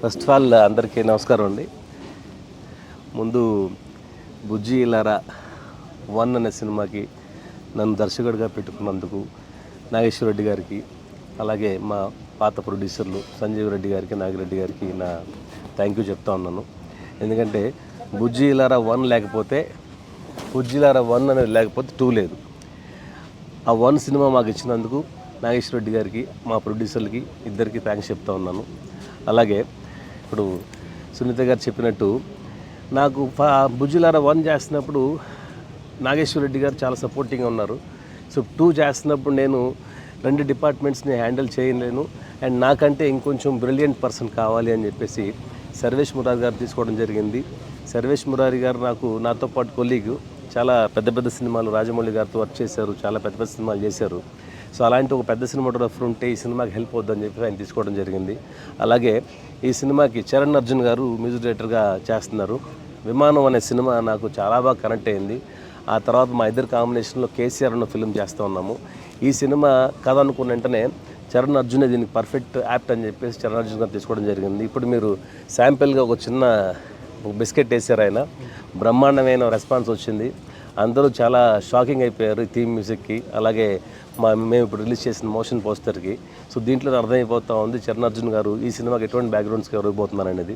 First of all అందరికీ నమస్కారం అండి. ముందు బుజ్జి ఇలారా 1 అనే సినిమాకి నన్ను దర్శకుడిగా పెట్టుకున్నందుకు నాగేశ్వర రెడ్డి గారికి, అలాగే మా పాత ప్రొడ్యూసర్లు సంజీవ్ రెడ్డి గారికి, నాగిరెడ్డి గారికి నా థ్యాంక్ యూ చెప్తా ఉన్నాను. ఎందుకంటే బుజ్జి ఇలారా 1 లేకపోతే, బుజ్జి ఇలారా 1 అనేది లేకపోతే 2 లేదు. ఆ 1 సినిమా మాకు ఇచ్చినందుకు నాగేశ్వర రెడ్డి గారికి, మా ప్రొడ్యూసర్లకి ఇద్దరికి థ్యాంక్స్ చెప్తా ఉన్నాను. అలాగే ఇప్పుడు సునీత గారు చెప్పినట్టు నాకు బుజ్జిలారా 1 చేస్తున్నప్పుడు నాగేశ్వర రెడ్డి గారు చాలా సపోర్టింగ్గా ఉన్నారు. సో 2 చేస్తున్నప్పుడు నేను 2 డిపార్ట్మెంట్స్ని హ్యాండిల్ చేయలేను అండ్ నాకంటే ఇంకొంచెం బ్రిలియంట్ పర్సన్ కావాలి అని చెప్పేసి సర్వేష్ మురారి గారు తీసుకోవడం జరిగింది. సర్వేష్ మురారి గారు నాతో పాటు కొలీగ్, చాలా పెద్ద పెద్ద సినిమాలు రాజమౌళి గారితో వర్క్ చేశారు, చాలా పెద్ద పెద్ద సినిమాలు చేశారు. సో అలాంటి ఒక పెద్ద సినిమాటోగ్రఫర్ ఉంటే ఈ సినిమాకి హెల్ప్ అవుద్దని చెప్పి ఆయన తీసుకోవడం జరిగింది. అలాగే ఈ సినిమాకి చరణ్ అర్జున్ గారు మ్యూజిక్ డైరెక్టర్గా చేస్తున్నారు. విమానం అనే సినిమా నాకు చాలా బాగా కనెక్ట్ అయింది. ఆ తర్వాత మా ఇద్దరు కాంబినేషన్లో కేసీఆర్ అన్న ఫిల్మ్ చేస్తూ ఉన్నాము. ఈ సినిమా కథ అనుకున్న వెంటనే చరణ్ అర్జునే దీనికి పర్ఫెక్ట్ యాప్ట్ అని చెప్పేసి చరణ్ అర్జున్ గారు తీసుకోవడం జరిగింది. ఇప్పుడు మీరు శాంపిల్గా ఒక చిన్న బిస్కెట్ వేసారు, ఆయన బ్రహ్మాండమైన రెస్పాన్స్ వచ్చింది. అందరూ చాలా షాకింగ్ అయిపోయారు ఈ థీమ్ మ్యూజిక్కి, అలాగే మేము ఇప్పుడు రిలీజ్ చేసిన మోషన్ పోస్టర్కి. సో దీంట్లో అర్థమైపోతూ ఉంది చరణ్ అర్జున్ గారు ఈ సినిమాకి ఎటువంటి బ్యాక్గ్రౌండ్స్కి ఇవ్వబోతున్నారు అనేది.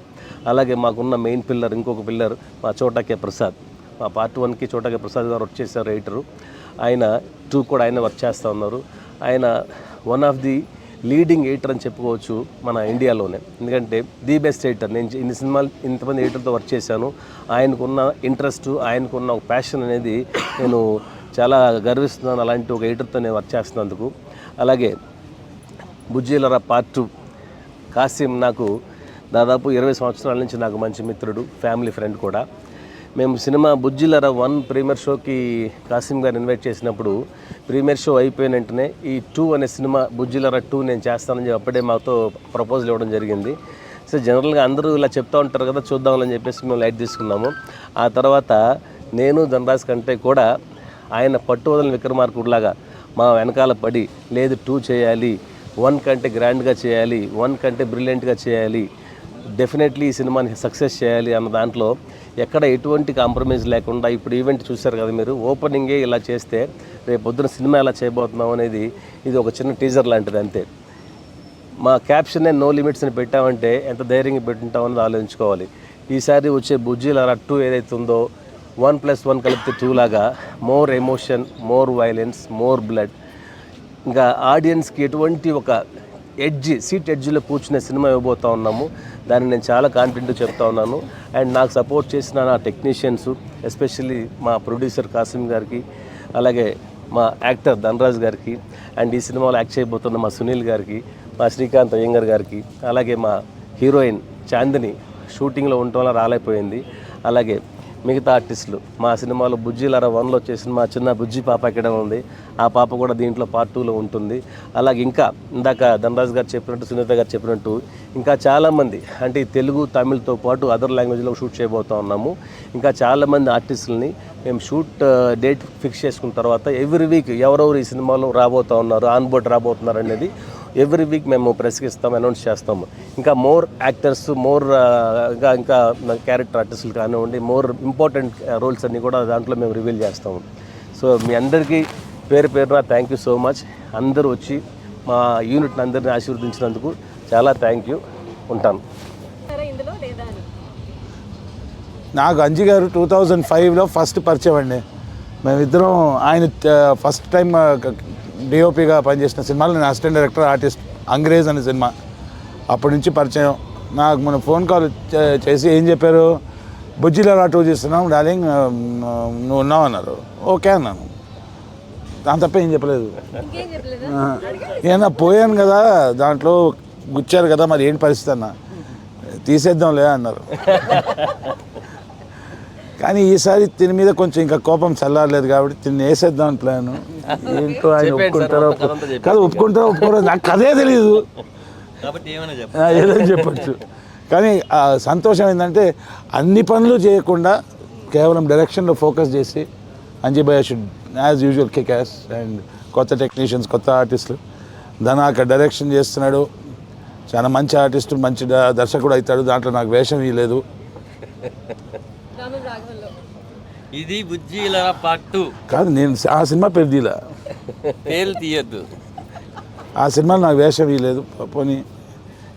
అలాగే మాకున్న మెయిన్ పిల్లర్, ఇంకొక పిల్లర్ మా చోటాకే ప్రసాద్. మా పార్ట్ 1కి చోటాకే ప్రసాద్ గారు వర్క్ చేశారు రైటరు. ఆయన 2 కూడా ఆయన వర్క్ చేస్తూ ఉన్నారు. ఆయన one of the leading editor అని చెప్పుకోవచ్చు మన ఇండియాలోనే. ఎందుకంటే ది బెస్ట్ ఎడిటర్. నేను ఇన్ని సినిమాలు ఇంతమంది ఎడిటర్తో వర్క్ చేశాను. ఆయనకున్న ఇంట్రెస్ట్, ఆయనకున్న ఒక ప్యాషన్ అనేది నేను చాలా గర్విస్తున్నాను అలాంటి ఒక ఎడిటర్తో నేను వర్క్ చేస్తున్నందుకు. అలాగే బుజ్జిలరా పార్ట్ 2 కాసిం నాకు దాదాపు 20 సంవత్సరాల నుంచి నాకు మంచి మిత్రుడు, ఫ్యామిలీ ఫ్రెండ్ కూడా. మేము సినిమా బుజ్జిలరా 1 ప్రీమియర్ షోకి కాసిం గారు ఇన్వైట్ చేసినప్పుడు ప్రీమియర్ షో అయిపోయిన వెంటనే ఈ 2 అనే సినిమా బుజ్జిలరా 2 నేను చేస్తానని చెప్పి అప్పుడే మాతో ప్రపోజల్ ఇవ్వడం జరిగింది. సో జనరల్గా అందరూ ఇలా చెప్తూ ఉంటారు కదా, చూద్దామని చెప్పేసి మేము లైట్ తీసుకున్నాము. ఆ తర్వాత నేను ధనరాజ్ కంటే కూడా ఆయన పట్టువదలని విక్రమార్కుడిలాగా మా వెనకాల పడి, లేదు 2 చేయాలి, 1 కంటే గ్రాండ్గా చేయాలి, 1 కంటే బ్రిలియంట్గా చేయాలి, డెఫినెట్లీ ఈ సినిమాని సక్సెస్ చేయాలి అన్న దాంట్లో ఎక్కడ ఎటువంటి కాంప్రమైజ్ లేకుండా, ఇప్పుడు ఈవెంట్ చూశారు కదా మీరు, ఓపెనింగే ఇలా చేస్తే రేపు పొద్దున సినిమా ఎలా చేయబోతున్నాం అనేది ఇది ఒక చిన్న టీజర్ లాంటిది అంతే. మా క్యాప్షన్నే నో లిమిట్స్ అని పెట్టామంటే ఎంత ధైర్యంగా పెట్టుంటామన్నది ఆలోచించుకోవాలి. ఈసారి వచ్చే బుజ్జిలరా 2 ఏదైతే ఉందో 1+1 కలిపితే 2 లాగా more emotion, more violence, more blood, ఇంకా ఆడియన్స్కి ఎటువంటి ఒక సీట్ ఎడ్జ్లో కూర్చునే సినిమా ఇవ్వబోతూ ఉన్నాము. దాన్ని నేను చాలా కాన్ఫిడెంట్గా చెప్తా ఉన్నాను. అండ్ నాకు సపోర్ట్ చేసిన నా టెక్నీషియన్స్, ఎస్పెషల్లీ మా ప్రొడ్యూసర్ కాసిం గారికి, అలాగే మా యాక్టర్ ధనరాజ్ గారికి, అండ్ ఈ సినిమాలో యాక్ట్ చేయబోతున్న మా సునీల్ గారికి, మా శ్రీకాంత్ అయ్యంగర్ గారికి, అలాగే మా హీరోయిన్ చాందిని షూటింగ్లో ఉండటం వల్ల రాలేకపోయింది. అలాగే మిగతా ఆర్టిస్టులు మా సినిమాలో బుజ్జిలరా 1లో చేసిన మా చిన్న బుజ్జి పాప ఇక్కడ ఉంది. ఆ పాప కూడా దీంట్లో పార్ట్ 2లో ఉంటుంది. అలాగే ఇంకా ఇందాక ధనరాజ్ గారు చెప్పినట్టు, సునీత గారు చెప్పినట్టు ఇంకా చాలామంది, అంటే తెలుగు, తమిళ్తో పాటు అదర్ లాంగ్వేజ్లో షూట్ చేయబోతూ ఉన్నాము. ఇంకా చాలామంది ఆర్టిస్టులని మేము షూట్ డేట్ ఫిక్స్ చేసుకున్న తర్వాత ఎవ్రీ వీక్ ఎవరెవరు ఈ సినిమాలో రాబోతూ ఉన్నారు, ఆన్ బోర్డ్ రాబోతున్నారు అనేది ఎవ్రీ వీక్ మేము ప్రెస్కి ఇస్తాము, అనౌన్స్ చేస్తాము. ఇంకా మోర్ యాక్టర్స్, ఇంకా క్యారెక్టర్ ఆర్టిస్టులు కానివ్వండి, మోర్ ఇంపార్టెంట్ రోల్స్ అన్నీ కూడా దాంట్లో మేము రివీల్ చేస్తాము. సో మీ అందరికీ పేరు పేరున థ్యాంక్ యూ సో మచ్. అందరూ వచ్చి మా యూనిట్ని అందరినీ ఆశీర్వదించినందుకు చాలా థ్యాంక్ యూ. ఉంటాను. నాకు అంజి గారు 2005లో ఫస్ట్ పరిచయం అండి. మేమిద్దరం ఆయన ఫస్ట్ టైం డిఓపిగా పనిచేసిన సినిమాలో నేను అసిస్టెంట్ డైరెక్టర్, ఆర్టిస్ట్. అంగ్రేజ్ అనే సినిమా అప్పటి నుంచి పరిచయం. నాకు మన ఫోన్ కాల్ చేసి ఏం చెప్పారు, బుజ్జిలరా 2 చేస్తున్నాం డార్లింగ్, నువ్వు ఉన్నావు అన్నారు. ఓకే అన్నాను. దాని తప్ప ఏం చెప్పలేదు. ఏమన్నా పోయాను కదా, దాంట్లో గుచ్చారు కదా, మరి ఏంటి పరిస్థితి అన్న, తీసేద్దాంలే అన్నారు. కానీ ఈసారి దీని మీద కొంచెం ఇంకా కోపం చల్లారలేదు కాబట్టి దీన్ని వేసేద్దామని ప్లాను. ఏంటో ఆయన ఒప్పుకుంటారో ఒప్పుకోరో నాకు కదే తెలియదు, ఏదని చెప్పచ్చు. కానీ సంతోషం ఏంటంటే అన్ని పనులు చేయకుండా కేవలం డైరెక్షన్లో ఫోకస్ చేసి అంజీ భయ్య should as usual kick ass. And కొత్త టెక్నీషియన్స్, కొత్త ఆర్టిస్టులు, ధనాక డైరెక్షన్ చేస్తున్నాడు. చాలా మంచి ఆర్టిస్ట్, మంచి దర్శకుడు అవుతాడు. దాంట్లో నాకు వేషం ఇవ్వలేదు. ఇది బుజ్జి ఇలా పార్ట్ 2 కాదు, నేను ఆ సినిమా పేరు దీలా, పేరు తీయద్దు. ఆ సినిమాలో నాకు వేషం ఇవ్వలేదు. పోనీ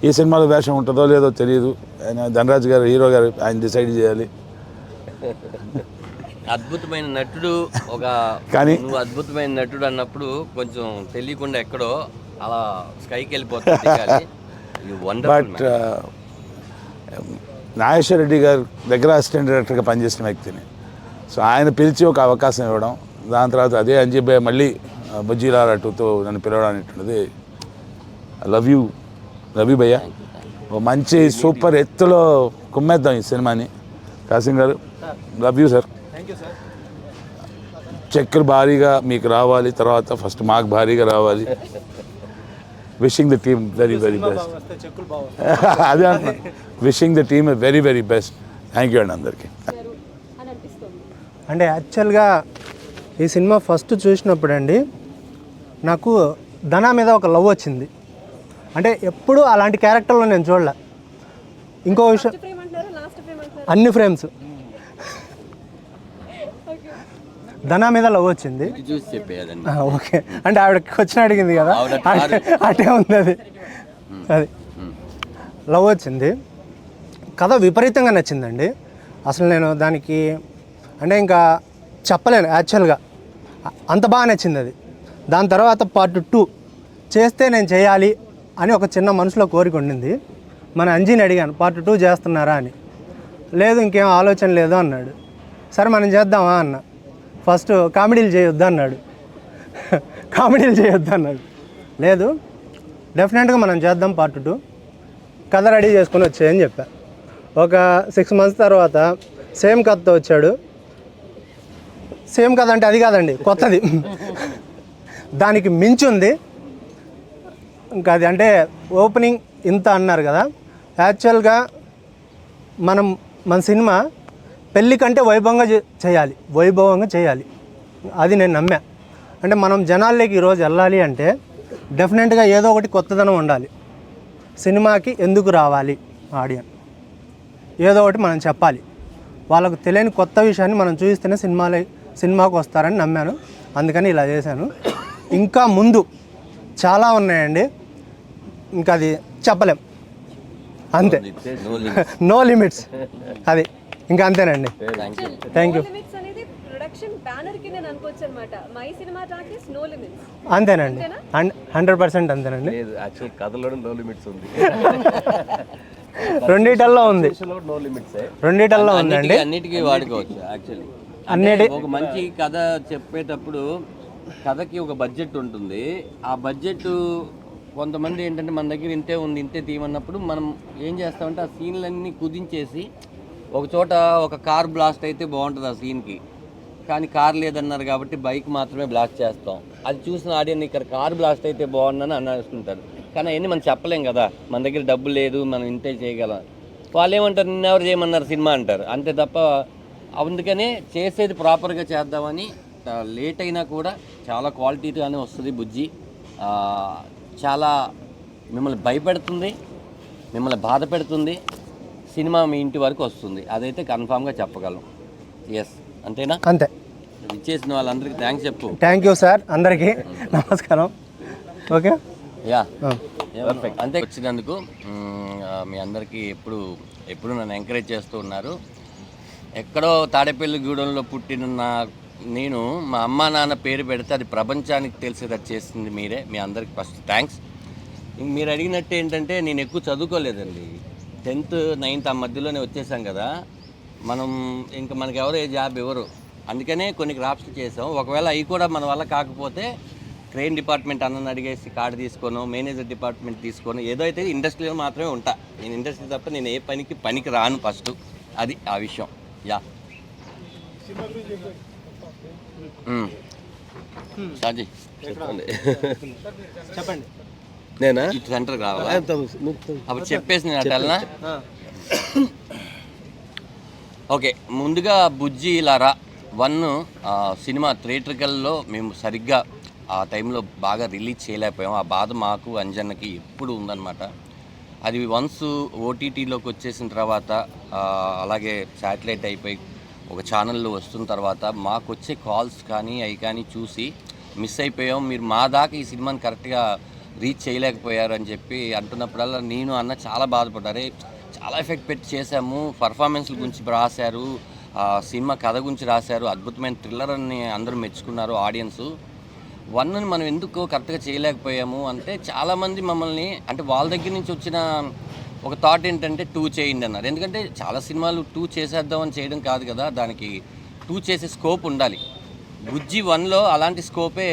ఈ సినిమాలో వేషం ఉంటుందో లేదో తెలియదు. ఆయన ధనరాజ్ గారు, హీరో గారు, ఆయన డిసైడ్ చేయాలి. అద్భుతమైన నటుడు కానీ నువ్వు అద్భుతమైన నటుడు అన్నప్పుడు కొంచెం తెలియకుండా ఎక్కడో అలా స్కైకి వెళ్ళిపోతుంది. బట్ నాగేశ్వర రెడ్డి గారు దగ్గర అసిస్టెంట్ డైరెక్టర్గా పనిచేసిన వ్యక్తిని. సో ఆయన పిలిచి ఒక అవకాశం ఇవ్వడం, దాని తర్వాత అదే అంజీబాయ్ మళ్ళీ బుజ్జిలారా 2తో నన్ను పిలవడం అనేటువంటిది లవ్ యూ భయ్య. ఓ మంచి సూపర్ ఎత్తులో కుమ్మేద్దాం ఈ సినిమాని. కాసిం గారు, లవ్ యూ సార్. చెక్కులు భారీగా మీకు రావాలి, తర్వాత ఫస్ట్ మాకు భారీగా రావాలి. Wishing the team very very best. అదే అంటున్నా, wishing the team very very best. Thank you అండి అందరికీ. అంటే యాక్చువల్గా ఈ సినిమా ఫస్ట్ చూసినప్పుడు అండి నాకు ధనా మీద ఒక లవ్ వచ్చింది. అంటే ఎప్పుడు అలాంటి క్యారెక్టర్లో నేను చూడలే. ఇంకో విషయం, అన్ని ఫ్రేమ్స్ ధనా మీద లవ్ వచ్చింది. చూసి చెప్పేదండి. ఓకే, అంటే ఆవిడకి వచ్చిన అడిగింది కదా, అటే ఉంది అది లవ్ వచ్చింది. కథ విపరీతంగా నచ్చిందండి. అసలు నేను దానికి అంటే ఇంకా చెప్పలేను యాక్చువల్గా, అంత బాగా నచ్చింది అది. దాని తర్వాత పార్ట్ 2 చేస్తే నేను చేయాలి అని ఒక చిన్న మనసులో కోరిక ఉండింది. మన అంజీని అడిగాను, పార్ట్ 2 చేస్తున్నారా అని. లేదు, ఇంకేం ఆలోచన లేదు అన్నాడు. సరే మనం చేద్దామా అన్న. ఫస్ట్ కామెడీలు చేయొద్దు అన్నాడు. కామెడీలు చేయొద్దు అన్నాడు. లేదు, డెఫినెట్గా మనం చేద్దాం పార్ట్ 2, కథ రెడీ చేసుకొని వచ్చాయని చెప్పా. ఒక 6 months తర్వాత సేమ్ కథతో వచ్చాడు. సేమ్ కథ అంటే అది కాదండి, కొత్తది, దానికి మించి ఉంది. ఇంకా అది అంటే ఓపెనింగ్ ఇంత అన్నారు కదా. యాక్చువల్గా మన సినిమా పెళ్ళి కంటే వైభవంగా చేయాలి. అది నేను నమ్మా. అంటే మనం జనాల్లోకి ఈరోజు వెళ్ళాలి అంటే డెఫినెట్గా ఏదో ఒకటి కొత్తదనం ఉండాలి. సినిమాకి ఎందుకు రావాలి ఆడియన్స్, ఏదో ఒకటి మనం చెప్పాలి. వాళ్ళకు తెలియని కొత్త విషయాన్ని మనం చూపిస్తేనే సినిమాకు వస్తారని నమ్మాను. అందుకని ఇలా చేశాను. ఇంకా ముందు చాలా ఉన్నాయండి, ఇంకా అది చెప్పలేం. అంతే, నో లిమిట్స్. అది ఇంకా అంతేనండి. Thank you. అంతేనండి, 100% అంతేనండి. రెండిటల్లో ఉంది, రెండిటల్లో ఉందండి. అన్నిటికీ వాడుకోవచ్చు యాక్చువల్లీ. ఒక మంచి కథ చెప్పేటప్పుడు కథకి ఒక బడ్జెట్ ఉంటుంది. ఆ బడ్జెట్ కొంతమంది ఏంటంటే మన దగ్గర ఇంతే ఉంది, ఇంతే తీయమన్నప్పుడు మనం ఏం చేస్తామంటే ఆ సీన్లన్నీ కుదించేసి ఒక చోట ఒక కార్ బ్లాస్ట్ అయితే బాగుంటుంది ఆ సీన్కి, కానీ కార్ లేదన్నారు కాబట్టి బైక్ మాత్రమే బ్లాస్ట్ చేస్తాం. అది చూసిన ఆడియన్స్ ఇక్కడ కార్ బ్లాస్ట్ అయితే బాగుందని అనుకుంటారు. కానీ అవన్నీ మనం చెప్పలేం కదా, మన దగ్గర డబ్బు లేదు, మనం ఇంతే చేయగలం. వాళ్ళు ఏమంటారు, నిన్నెవరు చేయమన్నారు సినిమా అంటారు, అంతే తప్ప. అందుకనే చేసేది ప్రాపర్గా చేద్దామని లేట్ అయినా కూడా చాలా క్వాలిటీగానే వస్తుంది బుజ్జి. చాలా మిమ్మల్ని భయపెడుతుంది, మిమ్మల్ని బాధ పెడుతుంది. సినిమా మీ ఇంటి వరకు వస్తుంది, అదైతే కన్ఫామ్గా చెప్పగలం. ఎస్, అంతేనా? అంతే. ఇచ్చేసిన వాళ్ళందరికీ థ్యాంక్స్ చెప్పు. థ్యాంక్ యూ సార్, అందరికీ నమస్కారం. Okay, yeah, perfect. అంతే. వచ్చినందుకు మీ అందరికీ ఎప్పుడు నన్ను ఎంకరేజ్ చేస్తూ ఉన్నారు. ఎక్కడో తాడేపల్లిగూడెంలో పుట్టిన నేను మా అమ్మా నాన్న పేరు పెడితే అది ప్రపంచానికి తెలిసేటట్టు చేసింది మీరే. మీ అందరికి ఫస్ట్ థ్యాంక్స్. మీరు అడిగినట్టు ఏంటంటే నేను ఎక్కువ చదువుకోలేదండి. 10th 9th ఆ మధ్యలోనే వచ్చేసాం కదా. ఇంకా మనకి ఎవరు ఏ జాబ్ ఇవ్వరు. అందుకనే కొన్ని క్రాఫ్ట్స్ చేసాం. ఒకవేళ అవి కూడా మన వల్ల కాకపోతే క్రెయిన్ డిపార్ట్మెంట్ అన్నని అడిగేసి కార్డు తీసుకోను, మేనేజర్ డిపార్ట్మెంట్ తీసుకోను, ఏదో అయితే ఇండస్ట్రీలో మాత్రమే ఉంటా. నేను ఇండస్ట్రీ తప్ప నేను ఏ పనికి రాను ఫస్ట్. అది ఆ విషయం. యా, షాజీ చెప్పండి. నేనా ఇటు సెంటర్కి రావాలా? అప్పుడు చెప్పేసి నేను అటల్నా. ఓకే, ముందుగా బుజ్జి లారా 1 సినిమా థియేట్రికల్లో మేము సరిగ్గా ఆ టైంలో బాగా రిలీజ్ చేయలేకపోయాం. ఆ బాధ మాకు అంజన్నకి ఎప్పుడు ఉందన్నమాట. అది వన్స్ ఓటీటీలోకి వచ్చేసిన తర్వాత అలాగే శాటిలైట్ అయిపోయి ఒక ఛానల్లో వస్తున్న తర్వాత మాకు వచ్చే కాల్స్ కానీ అవి కానీ చూసి మిస్ అయిపోయాం, మీరు మా దాకా ఈ సినిమాని కరెక్ట్గా రీచ్ చేయలేకపోయారు అని చెప్పి అంటున్నప్పుడల్లా నేను అన్న చాలా బాధపడ్డారే, చాలా ఎఫెక్ట్ పెట్టి చేశాము, పర్ఫార్మెన్స్ల గురించి రాశారు, సినిమా కథ గురించి రాశారు, అద్భుతమైన థ్రిల్లర్ అని అందరూ మెచ్చుకున్నారు ఆడియన్స్. 1ని మనం ఎందుకు కరెక్ట్గా చేయలేకపోయాము అంటే చాలామంది మమ్మల్ని అంటే వాళ్ళ దగ్గర నుంచి వచ్చిన ఒక థాట్ ఏంటంటే 2 చేయండి అన్నారు. ఎందుకంటే చాలా సినిమాలు 2 చేసేద్దామని చేయడం కాదు కదా, దానికి 2 చేసే స్కోప్ ఉండాలి. బుజ్జి 1లో అలాంటి స్కోపే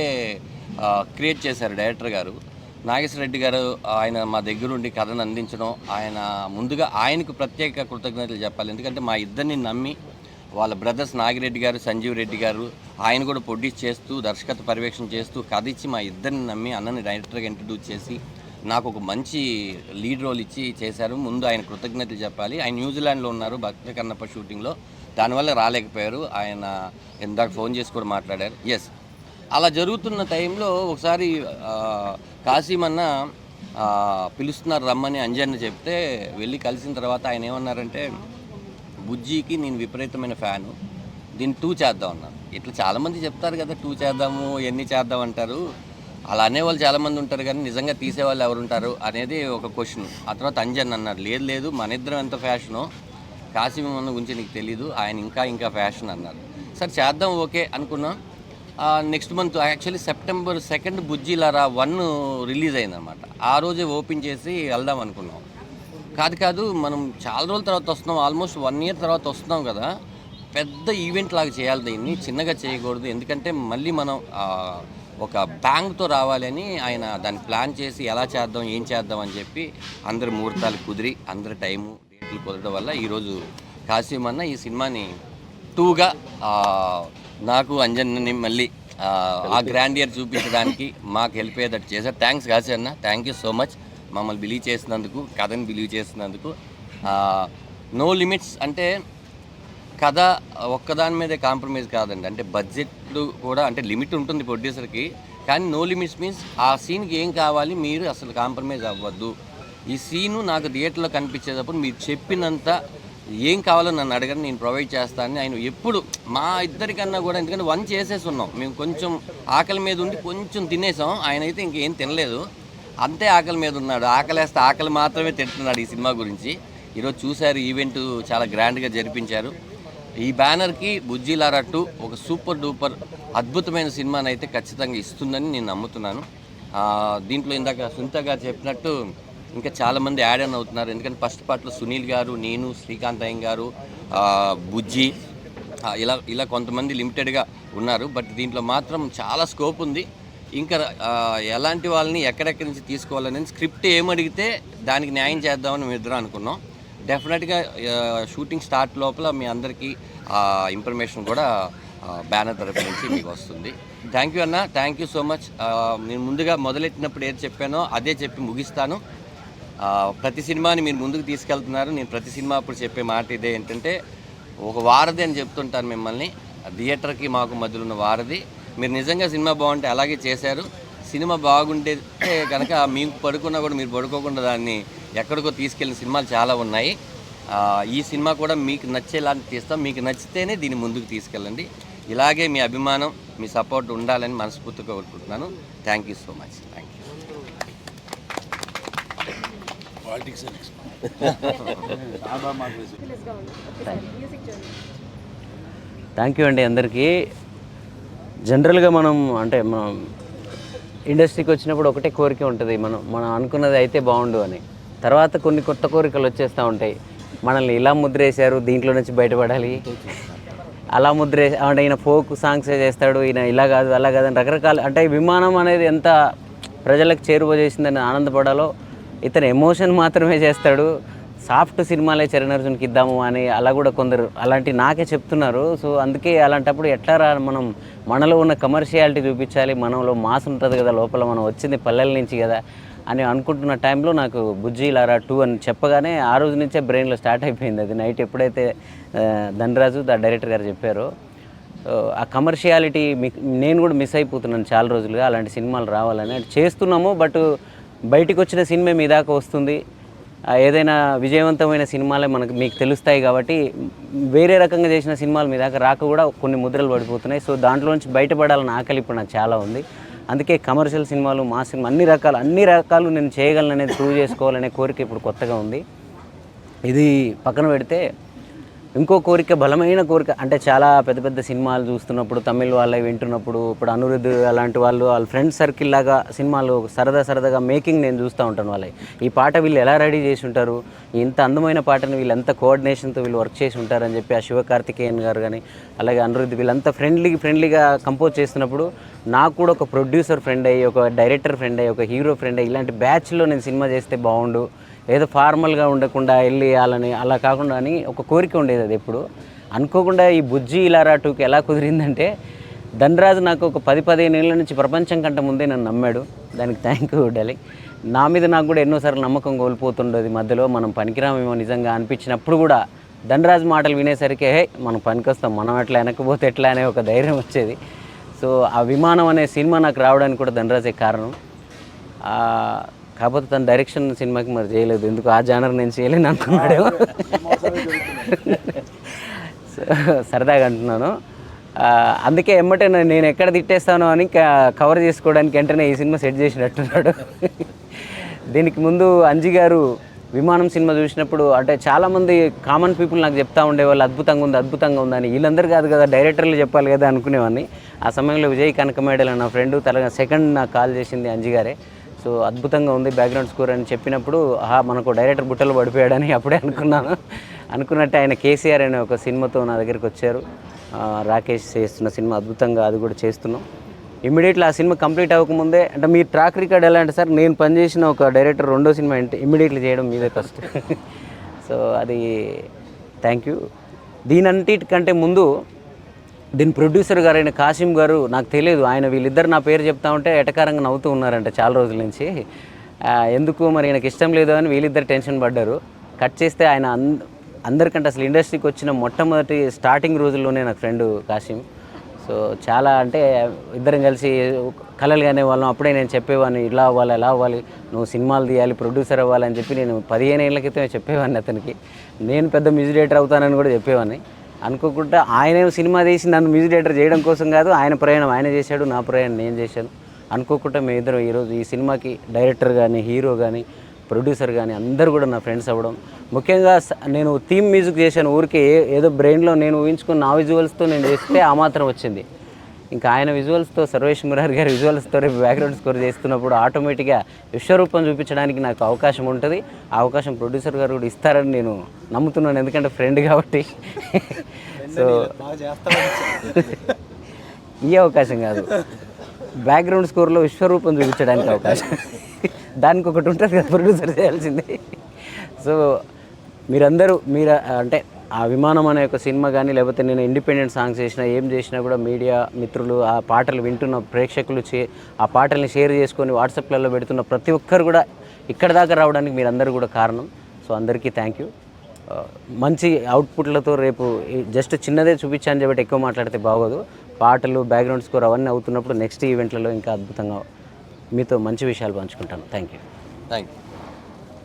క్రియేట్ చేశారు డైరెక్టర్ గారు నాగేశ్వర రెడ్డి గారు. ఆయన మా దగ్గరుండి కథను అందించడం, ఆయన ముందుగా ఆయనకు ప్రత్యేక కృతజ్ఞతలు చెప్పాలి. ఎందుకంటే మా ఇద్దరిని నమ్మి వాళ్ళ బ్రదర్స్ నాగిరెడ్డి గారు, సంజీవ్ రెడ్డి గారు, ఆయన కూడా ప్రొడ్యూస్ చేస్తూ దర్శకత్వ పర్యవేక్షణ చేస్తూ కథ ఇచ్చి మా ఇద్దరిని నమ్మి అన్నని డైరెక్టర్గా ఇంట్రడ్యూస్ చేసి నాకు ఒక మంచి లీడ్ రోల్ ఇచ్చి చేశారు. ముందు ఆయన కృతజ్ఞతలు చెప్పాలి. ఆయన న్యూజిలాండ్లో ఉన్నారు భక్త కన్నప్ప షూటింగ్లో, దానివల్ల రాలేకపోయారు. ఆయన ఇందాక ఫోన్ చేసి కూడా మాట్లాడారు. ఎస్, అలా జరుగుతున్న టైంలో ఒకసారి కాశీమన్న పిలుస్తున్నారు రమ్మని అంజన్ చెప్తే వెళ్ళి కలిసిన తర్వాత ఆయన ఏమన్నారంటే, బుజ్జికి నేను విపరీతమైన ఫ్యాను, దీన్ని 2 చేద్దాం అన్నాను. ఇట్లా చాలామంది చెప్తారు కదా 2 చేద్దాము ఎన్ని చేద్దాం అంటారు, అలా అనేవాళ్ళు చాలామంది ఉంటారు కానీ నిజంగా తీసేవాళ్ళు ఎవరు ఉంటారు అనేది ఒక క్వశ్చన్. ఆ తర్వాత అంజన్ అన్నారు, లేదు లేదు మన ఇద్దరం ఎంత ఫ్యాషనో కాశీమన్న గురించి నీకు తెలీదు, ఆయన ఇంకా ఫ్యాషన్ అన్నారు. సరే చేద్దాం ఓకే అనుకున్నాం. Next month actually September 2 బుజ్జిలారా 1 release అయిందనమాట. ఆ రోజే ఓపెన్ చేసి వెళ్దాం అనుకున్నాం. కాదు మనం చాలా రోజుల తర్వాత వస్తున్నాం, ఆల్మోస్ట్ 1 year తర్వాత వస్తున్నాం కదా, పెద్ద ఈవెంట్ లాగా చేయాలి, దీన్ని చిన్నగా చేయకూడదు. ఎందుకంటే మళ్ళీ మనం ఒక బ్యాంగ్తో రావాలని ఆయన దాన్ని ప్లాన్ చేసి ఎలా చేద్దాం ఏం చేద్దాం అని చెప్పి అందరి ముహూర్తాలు కుదిరి అందరి టైము డేట్లు కుదరడం వల్ల ఈరోజు కాశీమన్న ఈ సినిమాని 2గా నాకు అంజన్ని మళ్ళీ ఆ గ్రాండియర్ చూపించడానికి మాకు హెల్ప్ అయ్యేటట్టు చేశారు. థ్యాంక్స్ కాశీ అన్న, థ్యాంక్ యూ సో మచ్ మమ్మల్ని బిలీవ్ చేసినందుకు, కథని బిలీవ్ చేసినందుకు. నో లిమిట్స్ అంటే కథ ఒక్కదాని మీదే కాంప్రమైజ్ కాదండి, అంటే బడ్జెట్లు కూడా అంటే లిమిట్ ఉంటుంది ప్రొడ్యూసర్కి, కానీ నో లిమిట్స్ మీన్స్ ఆ సీన్కి ఏం కావాలి మీరు అసలు కాంప్రమైజ్ అవ్వద్దు. ఈ సీను నాకు థియేటర్లో కనిపించేటప్పుడు మీరు చెప్పినంత ఏం కావాలో నన్ను అడగని నేను ప్రొవైడ్ చేస్తానని ఆయన ఎప్పుడు మా ఇద్దరికన్నా కూడా, ఎందుకంటే 1 చేసేసి ఉన్నాం మేము, కొంచెం ఆకలి మీద ఉండి కొంచెం తినేసాం, ఆయన అయితే ఇంకేం తినలేదు, అంతే ఆకలి మీద ఉన్నాడు. ఆకలేస్తే ఆకలి మాత్రమే తింటున్నాడు ఈ సినిమా గురించి. ఈరోజు చూశారు ఈవెంట్ చాలా గ్రాండ్గా జరిపించారు. ఈ బ్యానర్కి బుజ్జిలారా 2 ఒక సూపర్ డూపర్ అద్భుతమైన సినిమాని అయితే ఖచ్చితంగా ఇస్తుందని నేను నమ్ముతున్నాను. దీంట్లో ఇందాక సునీత గారు చెప్పినట్టు ఇంకా చాలామంది యాడ్ ఆన్ అవుతున్నారు. ఎందుకంటే ఫస్ట్ పార్ట్లో సునీల్ గారు, నేను, శ్రీకాంత్ అయ్యం గారు, బుజ్జి ఇలా కొంతమంది లిమిటెడ్గా ఉన్నారు. బట్ దీంట్లో మాత్రం చాలా స్కోప్ ఉంది. ఇంకా ఎలాంటి వాళ్ళని ఎక్కడెక్కడి నుంచి తీసుకోవాలని స్క్రిప్ట్ ఏమడిగితే దానికి న్యాయం చేద్దామని మేము ఇద్దరం అనుకున్నాం. డెఫినెట్గా షూటింగ్ స్టార్ట్ లోపల మీ అందరికీ ఇన్ఫర్మేషన్ కూడా బ్యానర్ తరఫు నుంచి మీకు వస్తుంది. థ్యాంక్ యూ అన్న, థ్యాంక్ యూ సో మచ్. నేను ముందుగా మొదలెట్టినప్పుడు ఏది చెప్పానో అదే చెప్పి ముగిస్తాను. ప్రతి సినిమాని మీరు ముందుకు తీసుకెళ్తున్నారు. నేను ప్రతి సినిమా అప్పుడు చెప్పే మాట ఇదే, ఏంటంటే ఒక వారధి అని చెప్తుంటాను మిమ్మల్ని, థియేటర్కి మాకు మధ్యలో ఉన్న వారధి. మీరు నిజంగా సినిమా బాగుంటే అలాగే చేశారు. సినిమా బాగుంటే కనుక మీకు పడుకున్నా కూడా మీరు పడుకోకుండా దాన్ని ఎక్కడికో తీసుకెళ్ళిన సినిమాలు చాలా ఉన్నాయి. ఈ సినిమా కూడా మీకు నచ్చేలాంటి తీస్తాం. మీకు నచ్చితేనే దీన్ని ముందుకు తీసుకెళ్ళండి. ఇలాగే మీ అభిమానం, మీ సపోర్ట్ ఉండాలని మనస్ఫూర్తిగా కోరుకుంటున్నాను. Thank you so much. Thank you. Thank you అండి అందరికీ. జనరల్గా మనం అంటే మనం ఇండస్ట్రీకి వచ్చినప్పుడు ఒకటే కోరిక ఉంటుంది, మనం అనుకున్నది అయితే బాగుండు అని. తర్వాత కొన్ని కొత్త కోరికలు వచ్చేస్తూ ఉంటాయి. మనల్ని ఇలా ముద్రేశారు, దీంట్లో నుంచి బయటపడాలి, అలా ముద్రేసి అంటే ఈయన ఫోక్ సాంగ్సే చేస్తాడు, ఈయన ఇలా కాదు అలా కాదని రకరకాల, అంటే విమానం అనేది ఎంత ప్రజలకు చేరువ చేసిందని ఆనందపడాలో ఇతను ఎమోషన్ మాత్రమే చేస్తాడు. సాఫ్ట్ సినిమాలే చరణార్జున్కి ఇద్దాము అని అలా కూడా కొందరు అలాంటి నాకే చెప్తున్నారు. సో అందుకే అలాంటప్పుడు ఎట్లా మనం మనలో ఉన్న కమర్షియాలిటీ చూపించాలి, మనలో మాస్ ఉంటుంది కదా, లోపల మనం వచ్చింది పల్లెల నుంచి కదా అని అనుకుంటున్న టైంలో నాకు బుజ్జిలారా 2 అని చెప్పగానే ఆ రోజు నుంచే బ్రెయిన్లో స్టార్ట్ అయిపోయింది. అది నైట్ ఎప్పుడైతే ధనరాజు డైరెక్టర్ గారు చెప్పారో, ఆ కమర్షియాలిటీ నేను కూడా మిస్ అయిపోతున్నాను చాలా రోజులుగా. అలాంటి సినిమాలు రావాలని చేస్తున్నాము, బట్ బయటికి వచ్చిన సినిమా మీ దాకా వస్తుంది. ఏదైనా విజయవంతమైన సినిమాలే మీకు తెలుస్తాయి కాబట్టి వేరే రకంగా చేసిన సినిమాలు మీ దాకా రాక కూడా కొన్ని ముద్రలు పడిపోతున్నాయి. సో దాంట్లోంచి బయటపడాలని ఆకలి ఇప్పుడు నాకు చాలా ఉంది. అందుకే కమర్షియల్ సినిమాలు, మా సినిమా అన్ని రకాలు నేను చేయగలను అనేది ప్రూవ్ చేసుకోవాలనే కోరిక ఇప్పుడు కొత్తగా ఉంది. ఇది పక్కన పెడితే ఇంకో కోరిక, బలమైన కోరిక, అంటే చాలా పెద్ద పెద్ద సినిమాలు చూస్తున్నప్పుడు, తమిళ్ వాళ్ళవి వింటున్నప్పుడు, ఇప్పుడు అనిరుద్ధ్ అలాంటి వాళ్ళ ఫ్రెండ్ సర్కిల్ లాగా సినిమాలు సరదాగా మేకింగ్ నేను చూస్తూ ఉంటాను. వాళ్ళవి ఈ పాట వీళ్ళు ఎలా రెడీ చేసి ఉంటారు, ఇంత అందమైన పాటను వీళ్ళు ఎంత కోఆర్డినేషన్తో వీళ్ళు వర్క్ చేసి ఉంటారని చెప్పి ఆ శివకార్తికేయన్ గారు కానీ అలాగే అనిరుద్ధ్ వీళ్ళంతా ఫ్రెండ్లీగా కంపోజ్ చేస్తున్నప్పుడు నాకు కూడా ఒక ప్రొడ్యూసర్ ఫ్రెండ్ అయ్యి, ఒక డైరెక్టర్ ఫ్రెండ్ అయ్యి, ఒక హీరో ఫ్రెండ్ అయ్యి ఇలాంటి బ్యాచ్లో నేను సినిమా చేస్తే బాగుండు, ఏదో ఫార్మల్గా ఉండకుండా వెళ్ళి అలా కాకుండా అని ఒక కోరిక ఉండేది. అది ఎప్పుడు అనుకోకుండా ఈ బుజ్జి ఇలారా 2కి ఎలా కుదిరిందంటే, ధనరాజు నాకు ఒక 10-15 ఏళ్ళ నుంచి ప్రపంచం కంటే ముందే నన్ను నమ్మాడు. దానికి థ్యాంక్ యూ డార్లింగ్. నా మీద నాకు కూడా ఎన్నోసార్లు నమ్మకం కోల్పోతుండేది. మధ్యలో మనం పనికిరామేమో నిజంగా అనిపించినప్పుడు కూడా ధనరాజు మాటలు వినేసరికి మనం పనికొస్తాం, మనం ఎట్లా వెనకపోతే ఎట్లా అనే ఒక ధైర్యం వచ్చేది. సో ఆ విమానం అనే సినిమా నాకు రావడానికి కూడా ధనరాజే కారణం. కాకపోతే తన డైరెక్షన్ సినిమాకి మరి చేయలేదు, ఎందుకు ఆ జానర్ నేను చేయలేను అనుకున్నాడు. సరదాగా అంటున్నాను. అందుకే ఎమ్మటే నేను ఎక్కడ తిట్టేస్తానో అని కవర్ చేసుకోవడానికి వెంటనే ఈ సినిమా సెట్ చేసినట్టున్నాడు. దీనికి ముందు అంజి గారు విమానం సినిమా చూసినప్పుడు అంటే చాలామంది కామన్ పీపుల్ నాకు చెప్తా ఉండేవాళ్ళు అద్భుతంగా ఉందని. వీళ్ళందరూ కాదు కదా, డైరెక్టర్లు చెప్పాలి కదా అనుకునేవాడిని. ఆ సమయంలో విజయ్ కనకమేడల్ నా ఫ్రెండ్ సెకండ్ నాకు కాల్ చేసింది అంజి గారే. సో అద్భుతంగా ఉంది బ్యాక్గ్రౌండ్ స్కోర్ అని చెప్పినప్పుడు మనకు డైరెక్టర్ బుట్టలు పడిపోయాడని అప్పుడే అనుకున్నట్టు ఆయన కేసీఆర్ అనే ఒక సినిమాతో నా దగ్గరికి వచ్చారు. రాకేష్ చేస్తున్న సినిమా అద్భుతంగా అది కూడా చేస్తున్నాం. ఇమ్మీడియట్లీ ఆ సినిమా కంప్లీట్ అవ్వకముందే, అంటే మీ ట్రాక్ రికార్డ్ ఎలా అంటే సార్, నేను పనిచేసిన ఒక డైరెక్టర్ రెండో సినిమా ఇమ్మీడియట్లీ చేయడం మీదే ఫస్ట్. సో అది థ్యాంక్ యూ. దీనంటికంటే ముందు దీని ప్రొడ్యూసర్ గారైన కాసిం గారు, నాకు తెలియదు, ఆయన వీళ్ళిద్దరు నా పేరు చెప్తా ఉంటే ఎటకారంగా నవ్వుతూ ఉన్నారంట చాలా రోజుల నుంచి. ఎందుకు మరి ఆయనకి ఇష్టం లేదు అని వీళ్ళిద్దరు టెన్షన్ పడ్డారు. కట్ చేస్తే ఆయన అందరికంటే అసలు ఇండస్ట్రీకి వచ్చిన మొట్టమొదటి స్టార్టింగ్ రోజుల్లోనే నాకు ఫ్రెండ్ కాసిం. సో చాలా అంటే ఇద్దరం కలిసి కలలు కానీ వాళ్ళం. అప్పుడే నేను చెప్పేవాడిని, ఇలా అవ్వాలి అలా అవ్వాలి, నువ్వు సినిమాలు తీయాలి, ప్రొడ్యూసర్ అవ్వాలని చెప్పి నేను 15 ఏళ్ళ క్రితమే చెప్పేవాడిని అతనికి. నేను పెద్ద మ్యూజిక్ డైరెక్టర్ అవుతానని కూడా చెప్పేవాడిని. అనుకోకుండా ఆయన సినిమా తీసి నన్ను మ్యూజిక్ డైరెక్టర్ చేయడం కోసం కాదు, ఆయన ప్రయాణం ఆయన చేశాడు, నా ప్రయాణం నేను చేశాను. అనుకోకుండా మేమిద్దరం ఈరోజు ఈ సినిమాకి డైరెక్టర్ కానీ, హీరో కానీ, ప్రొడ్యూసర్ కానీ అందరూ కూడా నా ఫ్రెండ్స్ అవ్వడం. ముఖ్యంగా నేను థీమ్ మ్యూజిక్ చేశాను, ఊరికే ఏదో బ్రెయిన్లో నేను ఊహించుకుని నా విజువల్స్తో నేను చేస్తే ఆ మాత్రం వచ్చింది. ఇంకా ఆయన విజువల్స్తో, సర్వేష్ మురారి గారి విజువల్స్తో రేపు బ్యాక్గ్రౌండ్ స్కోర్ చేస్తున్నప్పుడు ఆటోమేటిక్గా విశ్వరూపం చూపించడానికి నాకు అవకాశం ఉంటుంది. ఆ అవకాశం ప్రొడ్యూసర్ గారు కూడా ఇస్తారని నేను నమ్ముతున్నాను, ఎందుకంటే ఫ్రెండ్ కాబట్టి. సో ఈ అవకాశం కాదు, బ్యాక్గ్రౌండ్ స్కోర్లో విశ్వరూపం చూపించడానికి అవకాశం. దానికి ఒకటి ఉంటుంది కదా ప్రొడ్యూసర్ చేయాల్సింది. సో మీరందరూ అంటే ఆ విమానం అనే ఒక సినిమా కానీ, లేకపోతే నేను ఇండిపెండెంట్ సాంగ్స్ చేసినా, ఏం చేసినా కూడా మీడియా మిత్రులు, ఆ పాటలు వింటున్న ప్రేక్షకులు ఆ పాటల్ని షేర్ చేసుకొని వాట్సాప్లలో పెడుతున్న ప్రతి ఒక్కరు కూడా ఇక్కడ దాకా రావడానికి మీరందరూ కూడా కారణం. సో అందరికీ థ్యాంక్ యూ. మంచి అవుట్పుట్లతో రేపు జస్ట్ చిన్నదే చూపించాను కాబట్టి ఎక్కువ మాట్లాడితే బాగోదు. పాటలు, బ్యాక్గ్రౌండ్ స్కోర్ అవన్నీ అవుతున్నప్పుడు నెక్స్ట్ ఈవెంట్లలో ఇంకా అద్భుతంగా మీతో మంచి విషయాలు పంచుకుంటాను. Thank you.